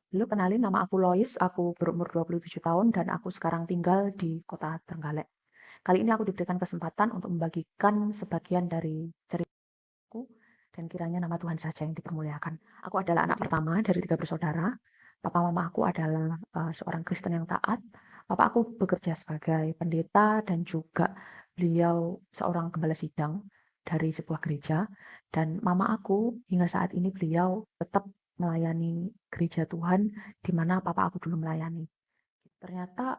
Halo, kenalin nama aku Lois, aku berumur 27 tahun dan aku sekarang tinggal di kota Trenggalek. Kali ini aku diberikan kesempatan untuk membagikan sebagian dari ceritaku dan kiranya nama Tuhan saja yang dipermuliakan. Aku adalah anak pertama dari 3 bersaudara. Papa mama aku adalah seorang Kristen yang taat. Papa aku bekerja sebagai pendeta dan juga beliau seorang gembala sidang dari sebuah gereja. Dan mama aku hingga saat ini beliau tetap melayani gereja Tuhan di mana papa aku dulu melayani. Ternyata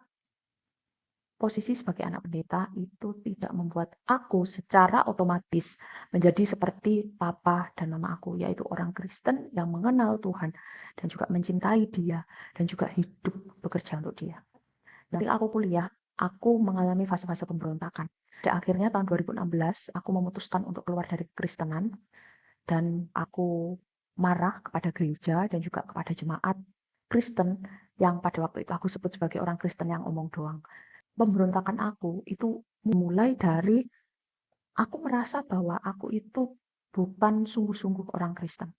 posisi sebagai anak pendeta itu tidak membuat aku secara otomatis menjadi seperti papa dan mama aku, yaitu orang Kristen yang mengenal Tuhan dan juga mencintai Dia dan juga hidup bekerja untuk Dia. Ketika aku kuliah, aku mengalami fase-fase pemberontakan. Dan akhirnya tahun 2016 aku memutuskan untuk keluar dari kekristenan dan aku marah kepada gereja dan juga kepada jemaat Kristen yang pada waktu itu aku sebut sebagai orang Kristen yang omong doang. Pemberontakan aku itu mulai dari aku merasa bahwa aku itu bukan sungguh-sungguh orang Kristen.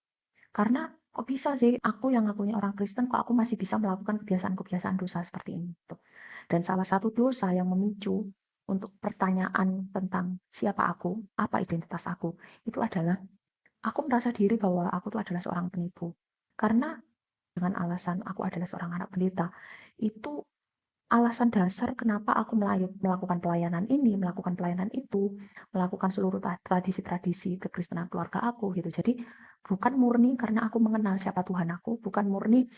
Karena kok bisa sih aku yang ngakunya orang Kristen kok aku masih bisa melakukan kebiasaan-kebiasaan dosa seperti ini gitu. Dan salah satu dosa yang memicu untuk pertanyaan tentang siapa aku, apa identitas aku, itu adalah aku merasa diri bahwa aku tuh adalah seorang penipu. Karena dengan alasan aku adalah seorang anak pendeta, itu alasan dasar kenapa aku melakukan pelayanan ini, melakukan pelayanan itu, melakukan seluruh tradisi-tradisi kekristenan keluarga aku gitu. Jadi bukan murni karena aku mengenal siapa Tuhan aku, bukan murni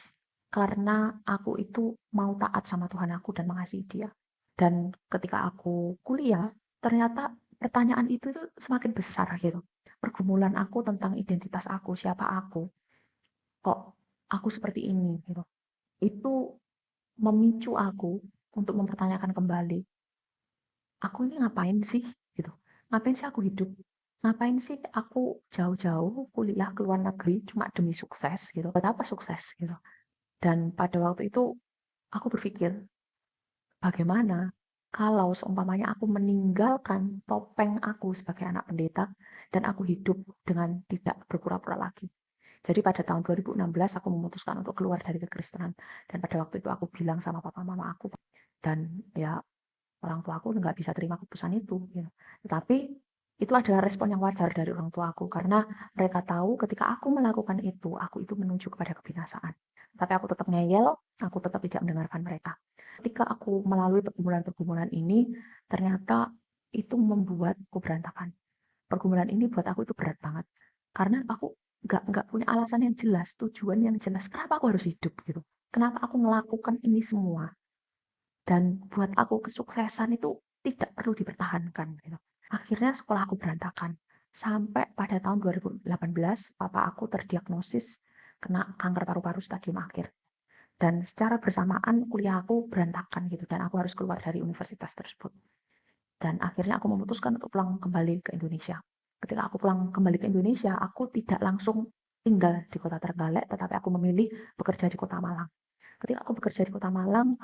karena aku itu mau taat sama Tuhan aku dan mengasihi Dia. Dan ketika aku kuliah, ternyata pertanyaan itu tuh semakin besar gitu. Pergumulan aku tentang identitas aku, siapa aku, kok aku seperti ini gitu. Itu memicu aku untuk mempertanyakan kembali, aku ini ngapain sih gitu. Ngapain sih aku hidup? Ngapain sih aku jauh-jauh kuliah ke luar negeri cuma demi sukses gitu. Buat apa sukses gitu. Dan pada waktu itu aku berpikir, bagaimana kalau seumpamanya aku meninggalkan topeng aku sebagai anak pendeta dan aku hidup dengan tidak berpura-pura lagi. Jadi pada tahun 2016 aku memutuskan untuk keluar dari kekristenan dan pada waktu itu aku bilang sama papa mama aku dan ya orang tua aku nggak bisa terima keputusan itu gitu. Tetapi itu adalah respon yang wajar dari orang tua aku karena mereka tahu ketika aku melakukan aku itu menuju kepada kebinasaan. Tapi aku tetap ngeyel, aku tetap tidak mendengarkan mereka. Ketika aku melalui pergumulan-pergumulan ini, ternyata itu membuatku berantakan. Pergumulan ini buat aku itu berat banget. Karena aku nggak punya alasan yang jelas, tujuan yang jelas. Kenapa aku harus hidup gitu? Kenapa aku melakukan ini semua? Dan buat aku kesuksesan itu tidak perlu dipertahankan gitu. Akhirnya sekolah aku berantakan. Sampai pada tahun 2018, papa aku terdiagnosis kena kanker paru-paru stadium akhir. Dan secara bersamaan kuliah aku berantakan gitu dan aku harus keluar dari universitas tersebut. Dan akhirnya aku memutuskan untuk pulang kembali ke Indonesia. Ketika aku pulang kembali ke Indonesia, aku tidak langsung tinggal di kota Trenggalek, tetapi aku memilih bekerja di kota Malang. Ketika aku bekerja di kota Malang,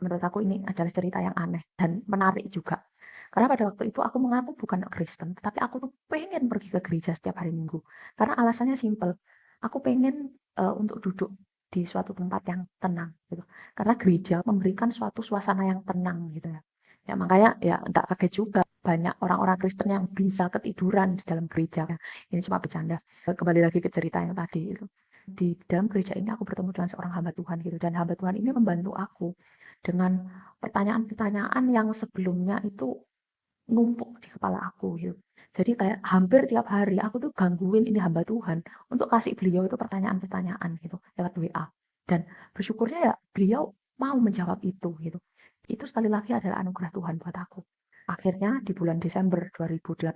menurut aku ini adalah cerita yang aneh dan menarik juga. Karena pada waktu itu aku mengaku bukan Kristen, tetapi aku tuh pengen pergi ke gereja setiap hari Minggu. Karena alasannya simpel, aku pengen untuk duduk di suatu tempat yang tenang gitu. Karena gereja memberikan suatu suasana yang tenang gitu ya. Ya makanya ya enggak kaget juga banyak orang-orang Kristen yang bisa ketiduran di dalam gereja. Ini cuma bercanda. Kembali lagi ke cerita yang tadi itu. Di dalam gereja ini aku bertemu dengan seorang hamba Tuhan gitu dan hamba Tuhan ini membantu aku dengan pertanyaan-pertanyaan yang sebelumnya itu numpuk di kepala aku gitu. Jadi kayak hampir tiap hari aku tuh gangguin ini hamba Tuhan untuk kasih beliau itu pertanyaan-pertanyaan gitu lewat WA. Dan bersyukurnya ya beliau mau menjawab itu gitu. Itu sekali lagi adalah anugerah Tuhan buat aku. Akhirnya di bulan Desember 2018,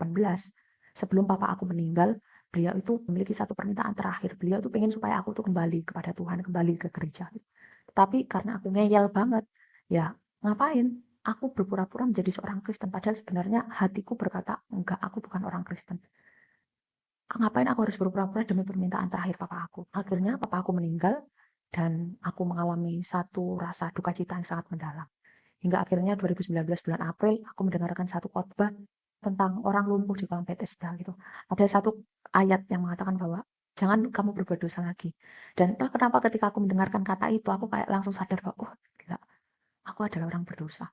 sebelum papa aku meninggal, beliau itu memiliki satu permintaan terakhir. Beliau tuh pengen supaya aku tuh kembali kepada Tuhan, kembali ke gereja. Tapi karena aku ngeyel banget, ya ngapain? Aku berpura-pura menjadi seorang Kristen, padahal sebenarnya hatiku berkata, enggak, aku bukan orang Kristen. Ngapain aku harus berpura-pura demi permintaan terakhir papa aku? Akhirnya papa aku meninggal, dan aku mengalami satu rasa duka cita yang sangat mendalam. Hingga akhirnya 2019 bulan April, aku mendengarkan satu khotbah tentang orang lumpuh di kolam Bethesda gitu. Ada satu ayat yang mengatakan bahwa Jangan kamu berbuat dosa lagi. Dan entah kenapa ketika aku mendengarkan kata itu, aku kayak langsung sadar bahwa, oh gila, aku adalah orang berdosa.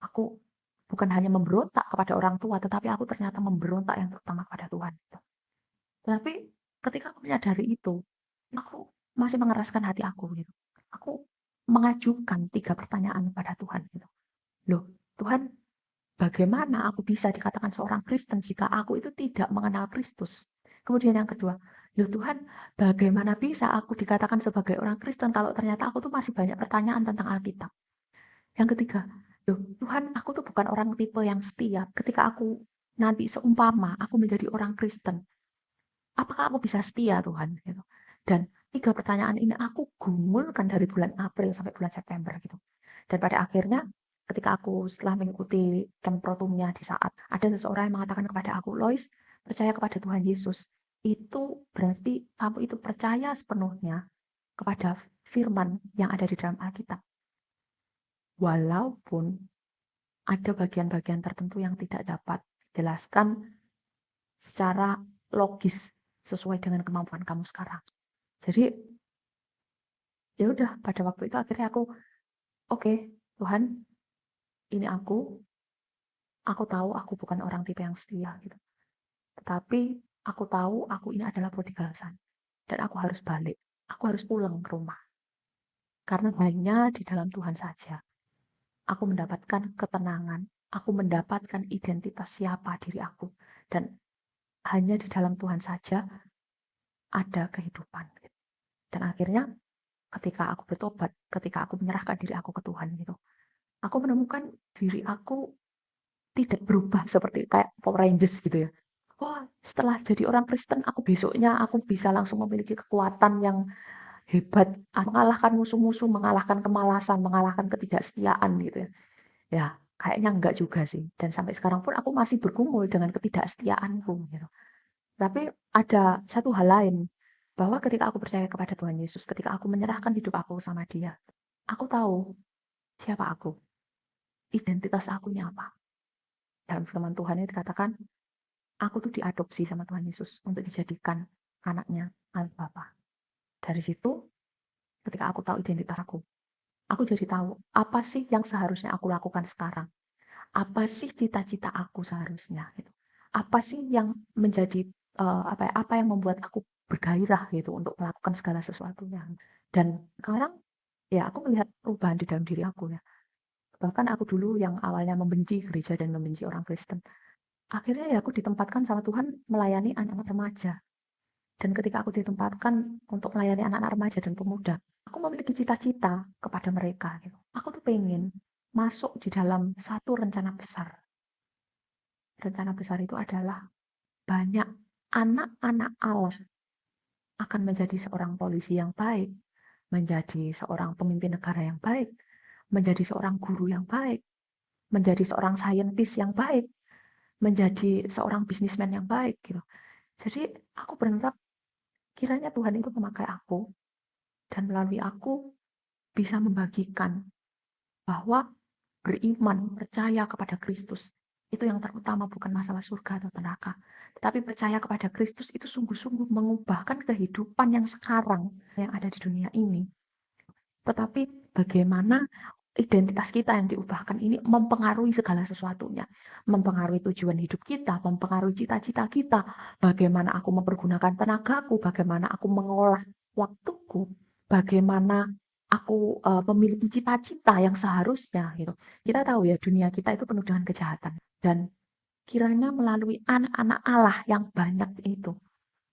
Aku bukan hanya memberontak kepada orang tua, tetapi aku ternyata memberontak yang terutama kepada Tuhan. Gitu. Tapi ketika aku menyadari itu, aku masih mengeraskan hati aku gitu. Aku mengajukan 3 pertanyaan kepada Tuhan gitu. Loh, Tuhan, bagaimana aku bisa dikatakan seorang Kristen jika aku itu tidak mengenal Kristus? Kemudian yang kedua, loh Tuhan, bagaimana bisa aku dikatakan sebagai orang Kristen kalau ternyata aku tuh masih banyak pertanyaan tentang Alkitab? Yang ketiga, loh Tuhan, aku tuh bukan orang tipe yang setia. Ketika aku nanti seumpama aku menjadi orang Kristen, apakah aku bisa setia Tuhan? Gitu. Dan 3 pertanyaan ini aku gumulkan dari bulan April sampai bulan September gitu. Dan pada akhirnya ketika aku setelah mengikuti camp protumnya di saat ada seseorang yang mengatakan kepada aku, Lois, percaya kepada Tuhan Yesus. Itu berarti kamu itu percaya sepenuhnya kepada firman yang ada di dalam Alkitab. Walaupun ada bagian-bagian tertentu yang tidak dapat dijelaskan secara logis sesuai dengan kemampuan kamu sekarang. Jadi ya udah pada waktu itu akhirnya aku oke, Tuhan, ini aku tahu aku bukan orang tipe yang setia gitu. Tetapi aku tahu aku ini adalah prodigal son dan aku harus balik. Aku harus pulang ke rumah. Karena hanya di dalam Tuhan saja aku mendapatkan ketenangan, aku mendapatkan identitas siapa diri aku dan hanya di dalam Tuhan saja ada kehidupan. Dan akhirnya ketika aku bertobat, ketika aku menyerahkan diri aku ke Tuhan gitu, aku menemukan diri aku tidak berubah seperti kayak Power Rangers gitu ya. Wah, setelah jadi orang Kristen, aku besoknya aku bisa langsung memiliki kekuatan yang hebat, mengalahkan musuh-musuh, mengalahkan kemalasan, mengalahkan ketidaksetiaan gitu ya. Ya, kayaknya enggak juga sih. Dan sampai sekarang pun aku masih bergumul dengan ketidaksetiaanku gitu. Tapi ada satu hal lain, bahwa ketika aku percaya kepada Tuhan Yesus, ketika aku menyerahkan hidup aku sama Dia, aku tahu siapa aku, identitas akunya apa. Dalam firman Tuhan ini dikatakan, aku tuh diadopsi sama Tuhan Yesus untuk dijadikan anaknya, anak Bapa. Dari situ, ketika aku tahu identitas aku jadi tahu apa sih yang seharusnya aku lakukan sekarang. Apa sih cita-cita aku seharusnya gitu. Apa sih yang menjadi apa yang membuat aku bergairah gitu untuk melakukan segala sesuatunya. Dan sekarang ya aku melihat perubahan di dalam diri aku ya. Bahkan aku dulu yang awalnya membenci gereja dan membenci orang Kristen. Akhirnya ya aku ditempatkan sama Tuhan melayani anak-anak remaja. Dan ketika aku ditempatkan untuk melayani anak-anak remaja dan pemuda, aku memiliki cita-cita kepada mereka. Gitu. Aku tuh pengen masuk di dalam satu rencana besar. Rencana besar itu adalah banyak anak-anak Allah akan menjadi seorang polisi yang baik, menjadi seorang pemimpin negara yang baik, menjadi seorang guru yang baik, menjadi seorang saintis yang baik, menjadi seorang bisnismen yang baik gitu. Jadi aku berharap kiranya Tuhan itu memakai aku dan melalui aku bisa membagikan bahwa beriman, percaya kepada Kristus itu yang terutama bukan masalah surga atau neraka. Tetapi percaya kepada Kristus itu sungguh-sungguh mengubahkan kehidupan yang sekarang yang ada di dunia ini. Tetapi bagaimana identitas kita yang diubahkan ini mempengaruhi segala sesuatunya. Mempengaruhi tujuan hidup kita, mempengaruhi cita-cita kita. Bagaimana aku mempergunakan tenagaku, bagaimana aku mengolah waktuku, bagaimana aku memiliki cita-cita yang seharusnya gitu. Kita tahu ya dunia kita itu penuh dengan kejahatan dan kiranya melalui anak-anak Allah yang banyak itu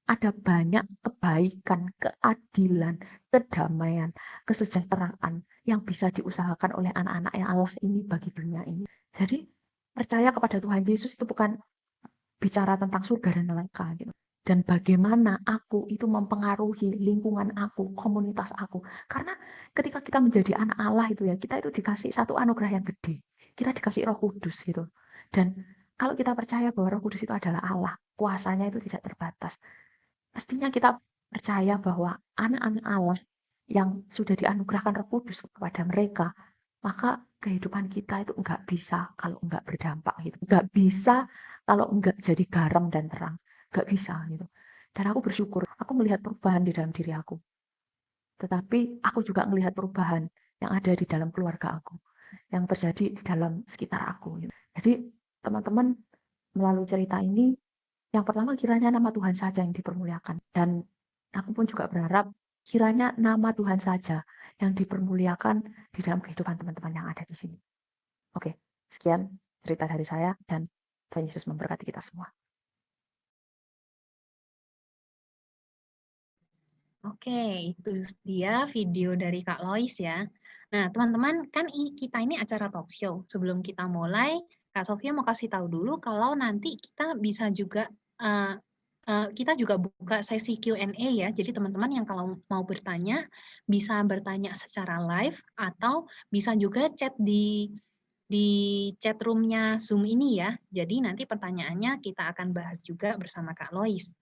ada banyak kebaikan, keadilan, kedamaian, kesejahteraan yang bisa diusahakan oleh anak-anak yang Allah ini bagi dunia ini. Jadi percaya kepada Tuhan Yesus itu bukan bicara tentang surga dan neraka gitu. Dan bagaimana aku itu mempengaruhi lingkungan aku, komunitas aku. Karena ketika kita menjadi anak Allah itu ya, kita itu dikasih satu anugerah yang gede. Kita dikasih Roh Kudus gitu. Dan kalau kita percaya bahwa Roh Kudus itu adalah Allah, kuasanya itu tidak terbatas. Pastinya kita percaya bahwa anak-anak Allah yang sudah dianugerahkan Roh Kudus kepada mereka, maka kehidupan kita itu enggak bisa kalau enggak berdampak gitu. Enggak bisa kalau enggak jadi garam dan terang. Enggak bisa gitu. Dan aku bersyukur, aku melihat perubahan di dalam diri aku. Tetapi aku juga melihat perubahan yang ada di dalam keluarga aku, yang terjadi di dalam sekitar aku. Jadi teman-teman, melalui cerita ini, yang pertama kiranya nama Tuhan saja yang dipermuliakan. Dan aku pun juga berharap kiranya nama Tuhan saja yang dipermuliakan di dalam kehidupan teman-teman yang ada di sini. Oke, sekian cerita dari saya dan Tuhan Yesus memberkati kita semua. Oke, itu dia video dari Kak Lois ya. Nah, teman-teman, kan kita ini acara talk show. Sebelum kita mulai, Kak Sofia mau kasih tahu dulu kalau nanti kita bisa juga kita juga buka sesi Q&A ya. Jadi teman-teman yang kalau mau bertanya bisa bertanya secara live atau bisa juga chat di chat room-nya Zoom ini ya. Jadi nanti pertanyaannya kita akan bahas juga bersama Kak Lois.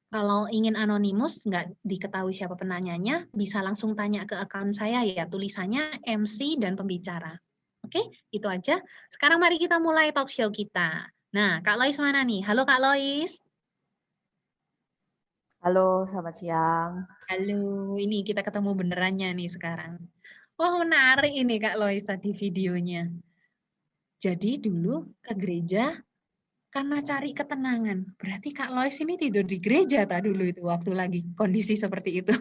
Kalau ingin anonimus, nggak diketahui siapa penanyanya, bisa langsung tanya ke akun saya ya, tulisannya MC dan pembicara. Oke, itu aja. Sekarang mari kita mulai talk show kita. Nah, Kak Lois mana nih? Halo Kak Lois. Halo, selamat siang. Halo, ini kita ketemu benerannya nih sekarang. Wah, menarik ini Kak Lois tadi videonya. Jadi dulu ke gereja karena cari ketenangan. Berarti Kak Lois ini tidur di gereja tak dulu itu waktu lagi kondisi seperti itu.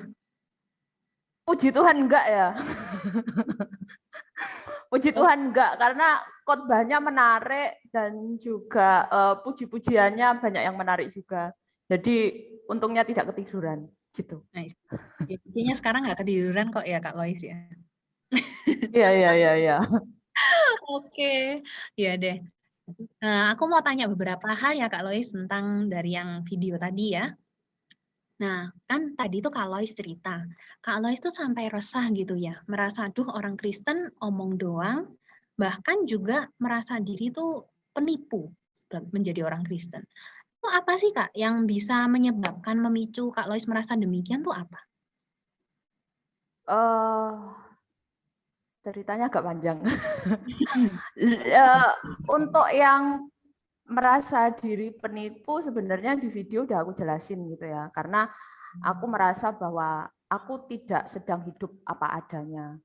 Puji Tuhan enggak ya. Puji Oh, Tuhan enggak, karena khotbahnya menarik dan juga puji-pujiannya banyak yang menarik juga. Jadi untungnya tidak ketiduran gitu. nice. Ya, intinya sekarang nggak ketiduran kok ya Kak Lois ya. Iya, iya, iya, iya. Oke, ya deh. Aku mau tanya beberapa hal ya Kak Lois tentang dari yang video tadi ya. Nah, kan tadi tuh Kak Lois cerita, Kak Lois tuh sampai resah gitu ya, merasa duh orang Kristen omong doang, bahkan juga merasa diri tuh penipu menjadi orang Kristen. Itu apa sih Kak yang bisa menyebabkan memicu Kak Lois merasa demikian tuh apa? Ceritanya agak panjang. Untuk yang merasa diri penipu sebenarnya di video udah aku jelasin gitu ya, karena aku merasa bahwa aku tidak sedang hidup apa adanya.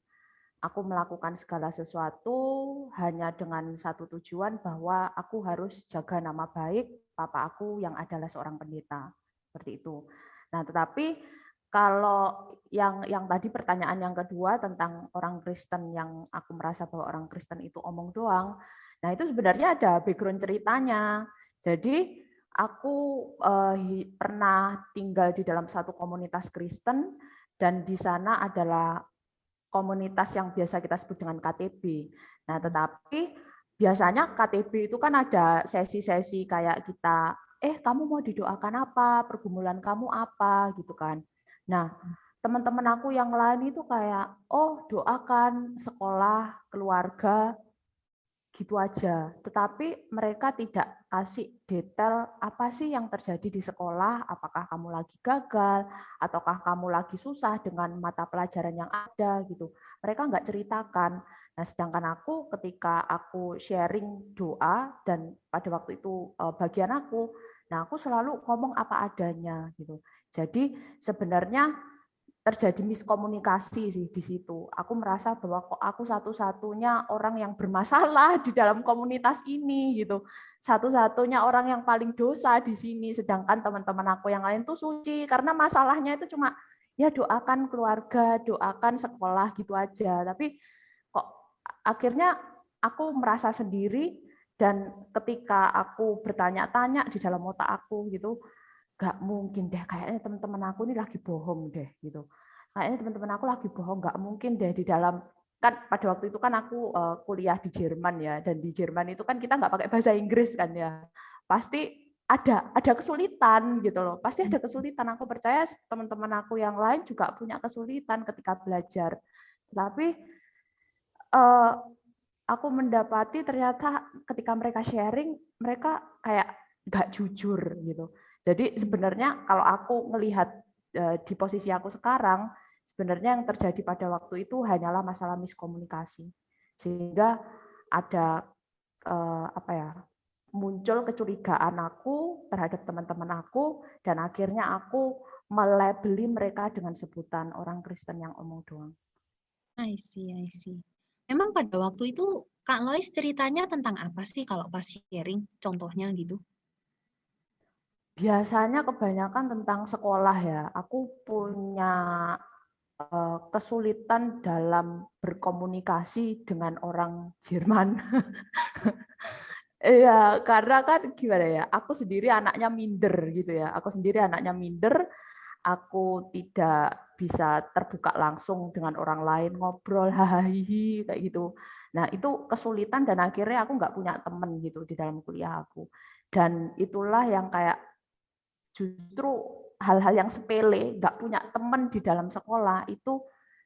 Aku melakukan segala sesuatu hanya dengan satu tujuan, bahwa aku harus jaga nama baik papa aku yang adalah seorang pendeta. Seperti itu. Nah, tetapi kalau yang tadi pertanyaan yang kedua tentang orang Kristen, yang aku merasa bahwa orang Kristen itu omong doang. Nah, itu sebenarnya ada background ceritanya. Jadi aku pernah tinggal di dalam satu komunitas Kristen, dan di sana adalah komunitas yang biasa kita sebut dengan KTB. Nah, tetapi biasanya KTB itu kan ada sesi-sesi kayak kita, kamu mau didoakan apa, pergumulan kamu apa, gitu kan. Nah, teman-teman aku yang lain itu kayak, oh doakan sekolah, keluarga, gitu aja. Tetapi mereka tidak kasih detail apa sih yang terjadi di sekolah, apakah kamu lagi gagal, ataukah kamu lagi susah dengan mata pelajaran yang ada gitu. Mereka nggak ceritakan. Nah, sedangkan aku ketika aku sharing doa, dan pada waktu itu bagian aku, nah aku selalu ngomong apa adanya gitu. Jadi sebenarnya terjadi miskomunikasi sih di situ. Aku merasa bahwa kok aku satu-satunya orang yang bermasalah di dalam komunitas ini gitu. Satu-satunya orang yang paling dosa di sini, sedangkan teman-teman aku yang lain tuh suci, karena masalahnya itu cuma ya doakan keluarga, doakan sekolah gitu aja. Tapi kok akhirnya aku merasa sendiri, dan ketika aku bertanya-tanya di dalam otak aku gitu, nggak mungkin deh, kayaknya teman-teman aku ini lagi bohong deh gitu. Kayaknya teman-teman aku lagi bohong, nggak mungkin deh di dalam, kan pada waktu itu kan aku kuliah di Jerman ya, dan di Jerman itu kan kita nggak pakai bahasa Inggris kan ya, pasti ada kesulitan gitu loh, pasti ada kesulitan. Aku percaya teman-teman aku yang lain juga punya kesulitan ketika belajar, tapi aku mendapati ternyata ketika mereka sharing, mereka kayak nggak jujur gitu. Jadi sebenarnya kalau aku melihat di posisi aku sekarang, sebenarnya yang terjadi pada waktu itu hanyalah masalah miskomunikasi, sehingga ada apa ya, muncul kecurigaan aku terhadap teman-teman aku, dan akhirnya aku melabeli mereka dengan sebutan orang Kristen yang omong doang. I see, I see. Emang pada waktu itu Kak Lois ceritanya tentang apa sih kalau pas sharing? Contohnya gitu. Biasanya kebanyakan tentang sekolah ya. Aku punya kesulitan dalam berkomunikasi dengan orang Jerman. Iya, karena kan gimana ya, aku sendiri anaknya minder gitu ya. Aku sendiri anaknya minder, aku tidak bisa terbuka langsung dengan orang lain, ngobrol, hahaha, kayak gitu. Nah, itu kesulitan dan akhirnya aku nggak punya temen gitu di dalam kuliah aku. Dan itulah yang kayak justru hal-hal yang sepele, nggak punya temen di dalam sekolah, itu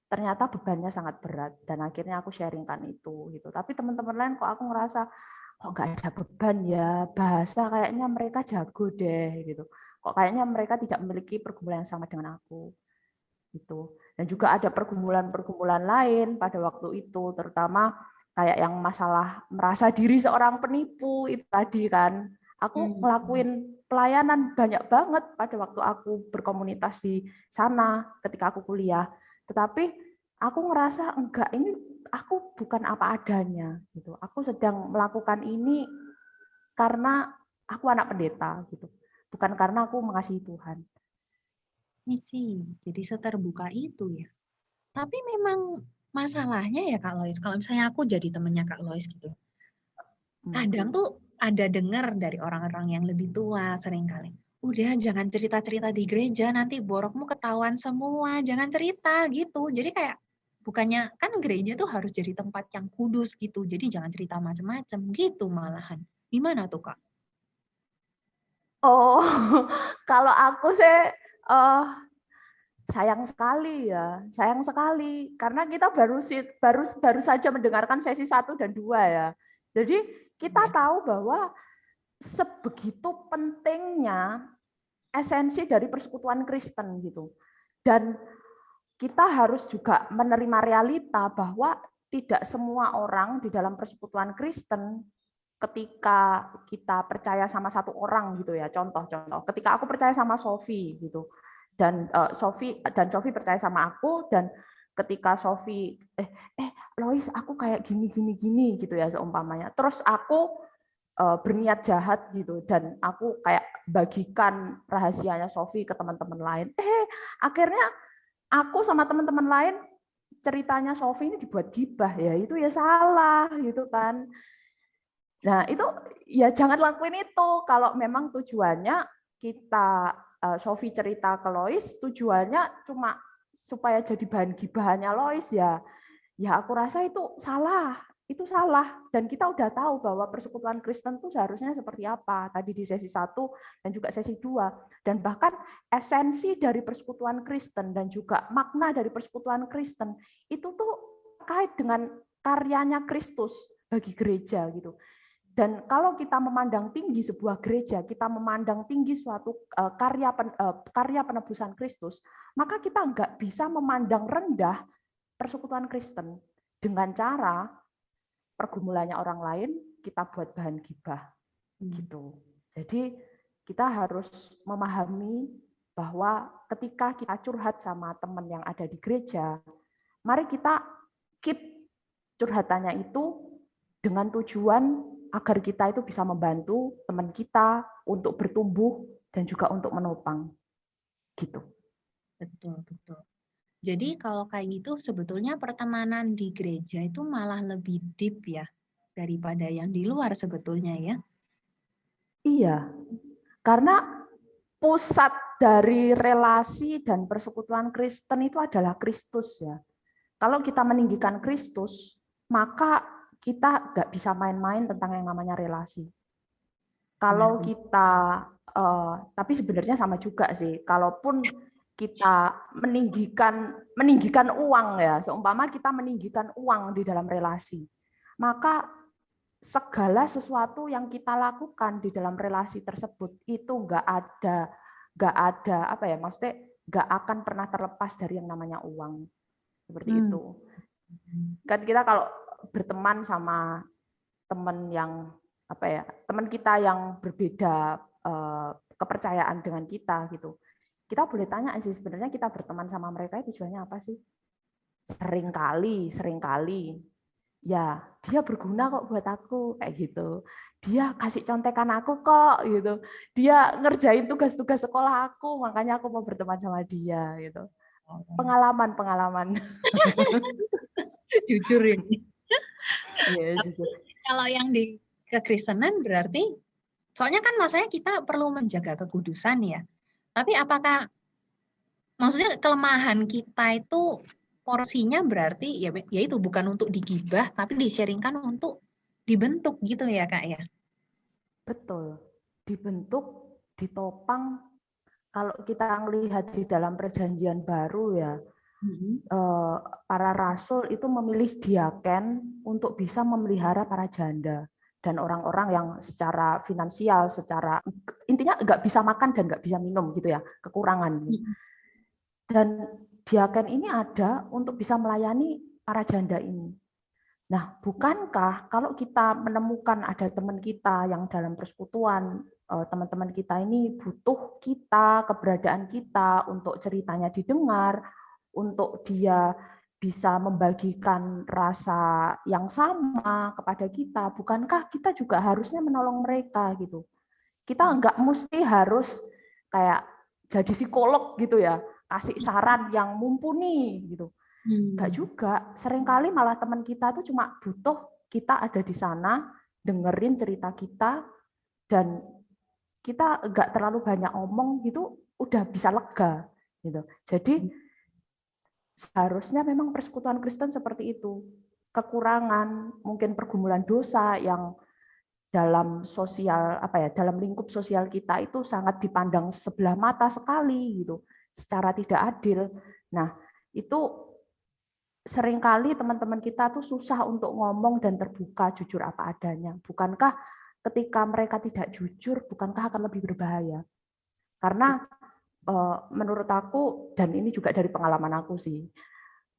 ternyata bebannya sangat berat. Dan akhirnya aku sharingkan itu gitu. Tapi teman-teman lain kok aku ngerasa kok nggak ada beban ya, bahasa kayaknya mereka jago deh gitu, kok kayaknya mereka tidak memiliki pergumulan yang sama dengan aku gitu. Dan juga ada pergumulan-pergumulan lain pada waktu itu, terutama kayak yang masalah merasa diri seorang penipu itu tadi kan. Aku ngelakuin pelayanan banyak banget pada waktu aku berkomunitas di sana ketika aku kuliah, tetapi aku ngerasa enggak, ini aku bukan apa adanya gitu. Aku sedang melakukan ini karena aku anak pendeta gitu. Bukan karena aku mengasihi Tuhan. Misi, jadi seterbuka itu ya. Tapi memang masalahnya ya Kak Lois, kalau misalnya aku jadi temennya Kak Lois gitu, kadang tuh ada dengar dari orang-orang yang lebih tua seringkali, udah jangan cerita-cerita di gereja, nanti borokmu ketahuan semua, jangan cerita gitu. Jadi kayak bukannya kan gereja tuh harus jadi tempat yang kudus gitu, jadi jangan cerita macam-macam gitu malahan. Gimana tuh Kak? Oh, kalau aku sih sayang sekali ya, sayang sekali karena kita baru saja mendengarkan sesi 1 dan 2 ya. Jadi kita Ya. tahu bahwa sebegitu pentingnya esensi dari persekutuan Kristen gitu. Dan kita harus juga menerima realita bahwa tidak semua orang di dalam persekutuan Kristen, ketika kita percaya sama satu orang gitu ya, contoh ketika aku percaya sama Sofi gitu, dan Sofi percaya sama aku, dan ketika Sofi Lois aku kayak gini gitu ya seumpamanya, terus aku berniat jahat gitu dan aku kayak bagikan rahasianya Sofi ke teman-teman lain, akhirnya aku sama teman-teman lain ceritanya Sofi ini dibuat gibah, ya itu ya salah gitu kan. Nah, itu ya jangan lakuin itu. Kalau memang tujuannya kita Sofi cerita ke Lois, tujuannya cuma supaya jadi bahan gibahannya Lois ya. Ya aku rasa itu salah. Itu salah. Dan kita udah tahu bahwa persekutuan Kristen itu seharusnya seperti apa. Tadi di sesi 1 dan juga sesi 2. Dan bahkan esensi dari persekutuan Kristen dan juga makna dari persekutuan Kristen itu tuh kait dengan karyanya Kristus bagi gereja gitu. Dan kalau kita memandang tinggi sebuah gereja, kita memandang tinggi suatu karya penebusan Kristus, maka kita nggak bisa memandang rendah persekutuan Kristen dengan cara pergumulannya orang lain kita buat bahan gibah gitu. Jadi kita harus memahami bahwa ketika kita curhat sama teman yang ada di gereja, mari kita keep curhatannya itu dengan tujuan agar kita itu bisa membantu teman kita untuk bertumbuh dan juga untuk menopang gitu. Betul, betul. Jadi kalau kayak gitu sebetulnya pertemanan di gereja itu malah lebih deep ya daripada yang di luar sebetulnya ya. Iya, karena pusat dari relasi dan persekutuan Kristen itu adalah Kristus ya. Kalau kita meninggikan Kristus, maka kita nggak bisa main-main tentang yang namanya relasi. Kalau kita, tapi sebenarnya sama juga sih. Kalaupun kita meninggikan uang ya, seumpama kita meninggikan uang di dalam relasi, maka segala sesuatu yang kita lakukan di dalam relasi tersebut itu nggak ada apa ya, maksudnya nggak akan pernah terlepas dari yang namanya uang, seperti itu. Kan kita kalau berteman sama teman yang apa ya, teman kita yang berbeda kepercayaan dengan kita gitu. Kita boleh tanya sih, sebenarnya kita berteman sama mereka itu tujuannya apa sih? Seringkali ya dia berguna kok buat aku kayak gitu. Dia kasih contekan aku kok gitu. Dia ngerjain tugas-tugas sekolah aku, makanya aku mau berteman sama dia gitu. Pengalaman. Jujur ini. Iya, jujur. Kalau yang di kekristenan berarti, soalnya kan masanya kita perlu menjaga kekudusan ya. Tapi apakah, maksudnya kelemahan kita itu porsinya berarti ya itu bukan untuk digibah, tapi di-sharingkan untuk dibentuk gitu ya Kak ya? Betul. Dibentuk, ditopang. Kalau kita melihat di dalam perjanjian baru ya, para rasul itu memilih diaken untuk bisa memelihara para janda dan orang-orang yang secara finansial, secara intinya nggak bisa makan dan nggak bisa minum gitu ya, kekurangan. Dan diaken ini ada untuk bisa melayani para janda ini. Nah, bukankah kalau kita menemukan ada teman kita yang dalam persekutuan, teman-teman kita ini butuh kita, keberadaan kita untuk ceritanya didengar, untuk dia bisa membagikan rasa yang sama kepada kita, bukankah kita juga harusnya menolong mereka gitu? Kita nggak mesti harus kayak jadi psikolog gitu ya, kasih saran yang mumpuni gitu. Nggak juga, seringkali malah teman kita tuh cuma butuh kita ada di sana, dengerin cerita kita, dan kita nggak terlalu banyak omong gitu, udah bisa lega gitu. Jadi seharusnya memang persekutuan Kristen seperti itu. Kekurangan, mungkin pergumulan dosa yang dalam sosial apa ya, dalam lingkup sosial kita itu sangat dipandang sebelah mata sekali gitu, secara tidak adil. Nah, itu seringkali teman-teman kita tuh susah untuk ngomong dan terbuka jujur apa adanya. Bukankah ketika mereka tidak jujur, bukankah akan lebih berbahaya? Karena menurut aku, dan ini juga dari pengalaman aku sih,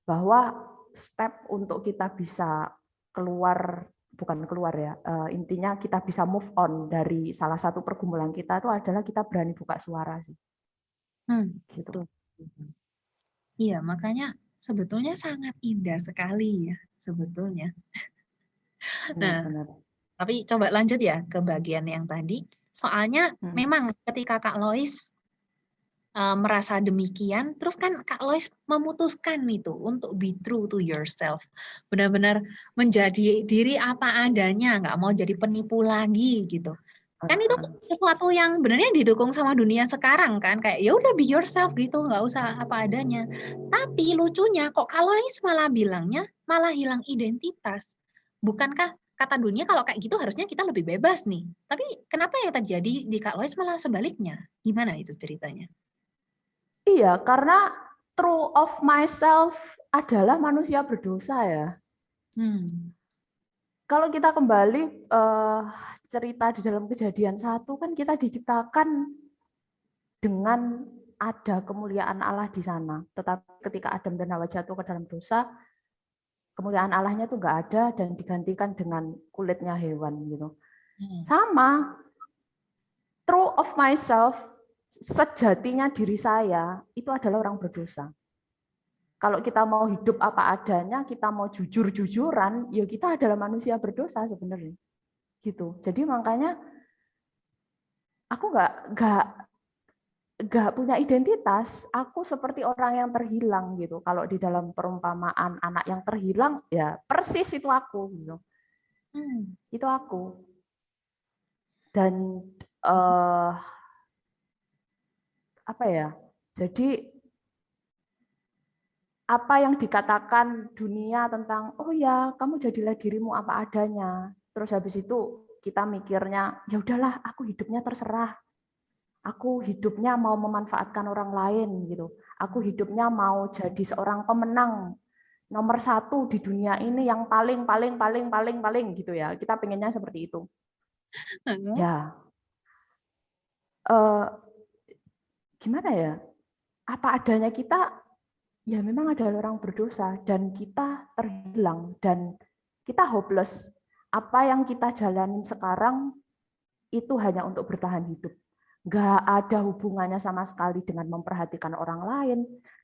bahwa step untuk kita bisa keluar, bukan keluar ya, intinya kita bisa move on dari salah satu pergumulan kita itu adalah kita berani buka suara sih. Gitu. Betul. Iya, makanya sebetulnya sangat indah sekali ya, sebetulnya. Nah, Benar-benar. tapi coba lanjut ya ke bagian yang tadi. Soalnya memang ketika Kak Lois merasa demikian, terus kan Kak Lois memutuskan itu untuk be true to yourself. Benar-benar menjadi diri apa adanya, nggak mau jadi penipu lagi gitu. Kan itu sesuatu yang benernya didukung sama dunia sekarang kan, kayak ya udah be yourself gitu, nggak usah apa adanya. Tapi lucunya kok Kak Lois malah bilangnya malah hilang identitas. Bukankah kata dunia kalau kayak gitu harusnya kita lebih bebas nih. Tapi kenapa yang terjadi di Kak Lois malah sebaliknya? Gimana itu ceritanya? Iya, karena true of myself adalah manusia berdosa ya. Kalau kita kembali cerita di dalam Kejadian 1 kan kita diciptakan dengan ada kemuliaan Allah di sana. Tetapi ketika Adam dan Hawa jatuh ke dalam dosa, kemuliaan Allahnya itu nggak ada dan digantikan dengan kulitnya hewan gitu. Sama, true of myself, sejatinya diri saya itu adalah orang berdosa. Kalau kita mau hidup apa adanya, kita mau jujur-jujuran, ya kita adalah manusia berdosa sebenarnya. Gitu. Jadi makanya aku nggak punya identitas. Aku seperti orang yang terhilang gitu. Kalau di dalam perumpamaan anak yang terhilang, ya persis itu aku gitu. Itu aku. Dan apa ya? Jadi apa yang dikatakan dunia tentang oh ya kamu jadilah dirimu apa adanya, terus habis itu kita mikirnya ya udahlah aku hidupnya terserah, aku hidupnya mau memanfaatkan orang lain gitu, aku hidupnya mau jadi seorang pemenang nomor 1 di dunia ini yang paling gitu ya, kita pengennya seperti itu ya. Gimana ya, apa adanya kita ya memang ada orang berdosa dan kita terhilang dan kita hopeless. Apa yang kita jalanin sekarang itu hanya untuk bertahan hidup. Nggak ada hubungannya sama sekali dengan memperhatikan orang lain,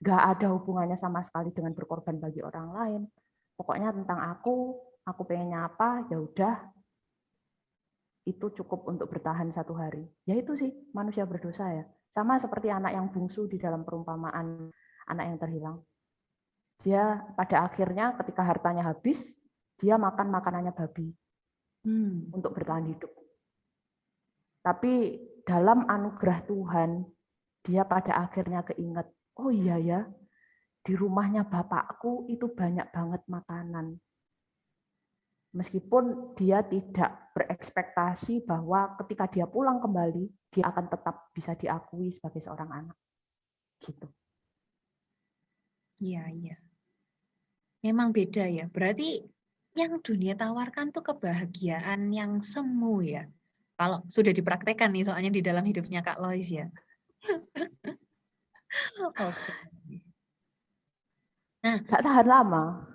nggak ada hubungannya sama sekali dengan berkorban bagi orang lain. Pokoknya tentang aku pengennya apa, ya udah, itu cukup untuk bertahan satu hari. Ya itu sih manusia berdosa ya. Sama seperti anak yang bungsu di dalam perumpamaan anak yang terhilang. Dia pada akhirnya ketika hartanya habis, dia makan makanannya babi untuk bertahan hidup. Tapi dalam anugerah Tuhan, dia pada akhirnya keinget, oh iya ya, di rumahnya bapakku itu banyak banget makanan. Meskipun dia tidak berekspektasi bahwa ketika dia pulang kembali, dia akan tetap bisa diakui sebagai seorang anak. Gitu. Iya, iya. Memang beda ya. Berarti yang dunia tawarkan tuh kebahagiaan yang semu ya. Kalau sudah dipraktekkan nih soalnya di dalam hidupnya Kak Lois ya. Oke. Nah, Gak tahan lama.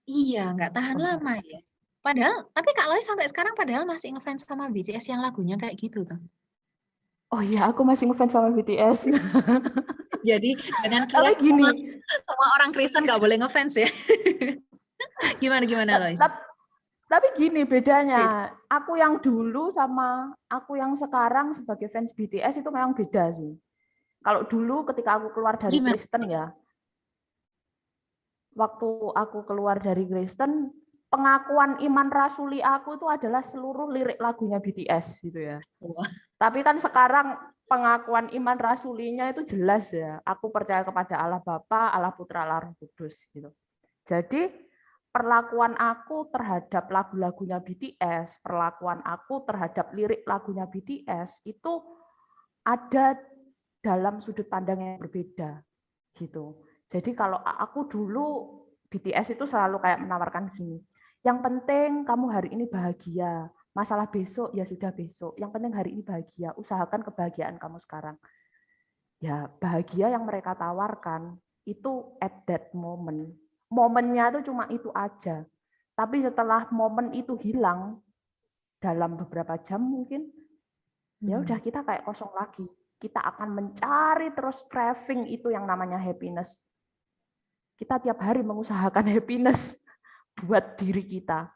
iya nggak tahan lama ya. Padahal, tapi Kak Lois sampai sekarang padahal masih ngefans sama BTS yang lagunya kayak gitu tuh. Oh iya, aku masih ngefans sama BTS. Jadi jangan kira Tapi gini, semua orang Kristen nggak boleh ngefans ya. Gimana Lois? tapi gini bedanya. Aku yang dulu sama aku yang sekarang sebagai fans BTS itu memang beda sih. Kalau dulu ketika aku keluar dari Gimana? Kristen ya, waktu aku keluar dari Kristen, pengakuan iman rasuli aku itu adalah seluruh lirik lagunya BTS gitu ya. Wah, Tapi kan sekarang pengakuan iman rasulinya itu jelas ya. Aku percaya kepada Allah Bapa, Allah Putra, Allah Roh Kudus gitu. Jadi perlakuan aku terhadap lagu-lagunya BTS, perlakuan aku terhadap lirik lagunya BTS itu ada dalam sudut pandang yang berbeda gitu. Jadi kalau aku dulu BTS itu selalu kayak menawarkan gini, yang penting kamu hari ini bahagia, masalah besok ya sudah besok, yang penting hari ini bahagia, usahakan kebahagiaan kamu sekarang. Ya bahagia yang mereka tawarkan itu at that moment. Momennya itu cuma itu aja. Tapi setelah momen itu hilang dalam beberapa jam mungkin, ya udah kita kayak kosong lagi. Kita akan mencari terus craving itu yang namanya happiness. Kita tiap hari mengusahakan happiness buat diri kita.